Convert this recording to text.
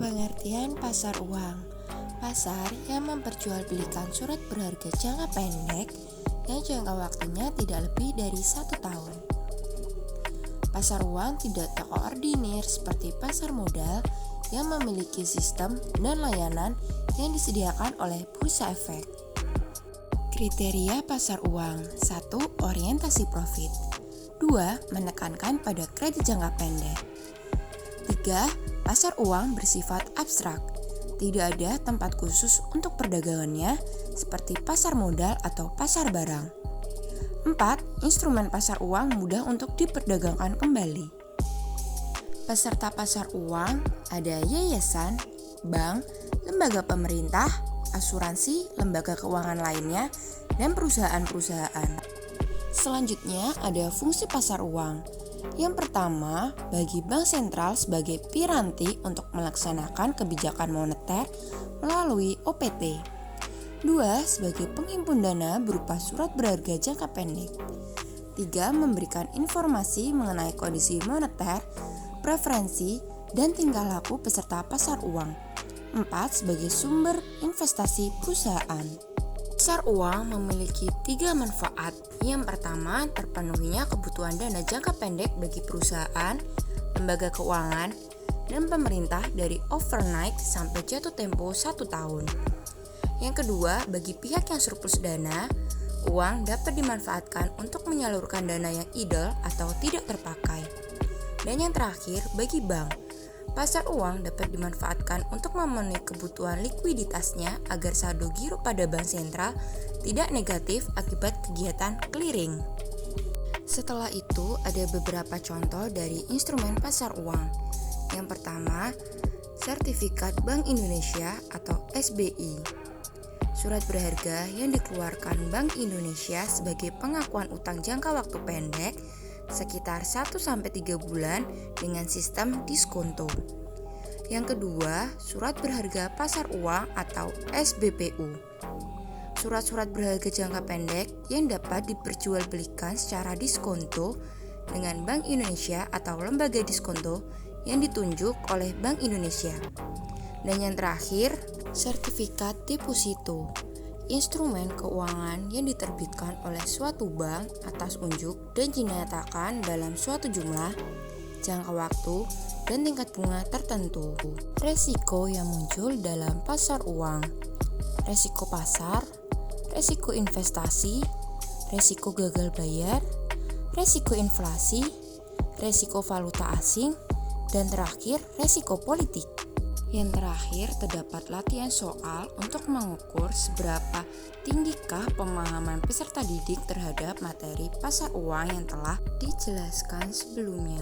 Pengertian pasar uang. Pasar yang memperjualbelikan surat berharga jangka pendek yang jangka waktunya tidak lebih dari 1 tahun. Pasar uang tidak terkoordinir seperti pasar modal yang memiliki sistem dan layanan yang disediakan oleh bursa efek. Kriteria pasar uang. 1. Orientasi profit. 2. Menekankan pada kredit jangka pendek. 3. Pasar uang bersifat abstrak. Tidak ada tempat khusus untuk perdagangannya seperti pasar modal atau pasar barang. 4. Instrumen pasar uang mudah untuk diperdagangkan kembali. Peserta pasar uang ada yayasan, bank, lembaga pemerintah, asuransi, lembaga keuangan lainnya, dan perusahaan-perusahaan. Selanjutnya ada fungsi pasar uang. Yang pertama, bagi bank sentral sebagai piranti untuk melaksanakan kebijakan moneter melalui OPT. 2. Sebagai penghimpun dana berupa surat berharga jangka pendek. 3. Memberikan informasi mengenai kondisi moneter, preferensi, dan tingkah laku peserta pasar uang. 4. Sebagai sumber investasi perusahaan. Pasar uang memiliki 3 manfaat. Yang pertama, terpenuhinya kebutuhan dana jangka pendek bagi perusahaan, lembaga keuangan, dan pemerintah dari overnight sampai jatuh tempo 1 tahun. Yang kedua, bagi pihak yang surplus dana, uang dapat dimanfaatkan untuk menyalurkan dana yang idle atau tidak terpakai. Dan yang terakhir, bagi bank, pasar uang dapat dimanfaatkan untuk memenuhi kebutuhan likuiditasnya agar saldo giro pada bank sentral tidak negatif akibat kegiatan clearing. Setelah itu, ada beberapa contoh dari instrumen pasar uang. Yang pertama, sertifikat Bank Indonesia atau SBI. Surat berharga yang dikeluarkan Bank Indonesia sebagai pengakuan utang jangka waktu pendek sekitar 1-3 bulan dengan sistem diskonto. Yang kedua, surat berharga pasar uang atau SBPU. Surat-surat berharga jangka pendek yang dapat diperjualbelikan secara diskonto dengan Bank Indonesia atau lembaga diskonto yang ditunjuk oleh Bank Indonesia. Dan yang terakhir, sertifikat deposito. Instrumen keuangan yang diterbitkan oleh suatu bank atas unjuk dan dinyatakan dalam suatu jumlah, jangka waktu, dan tingkat bunga tertentu. Resiko yang muncul dalam pasar uang. Resiko pasar, resiko investasi, resiko gagal bayar, resiko inflasi, resiko valuta asing, dan terakhir resiko politik. Yang terakhir, terdapat latihan soal untuk mengukur seberapa tinggikah pemahaman peserta didik terhadap materi pasar uang yang telah dijelaskan sebelumnya.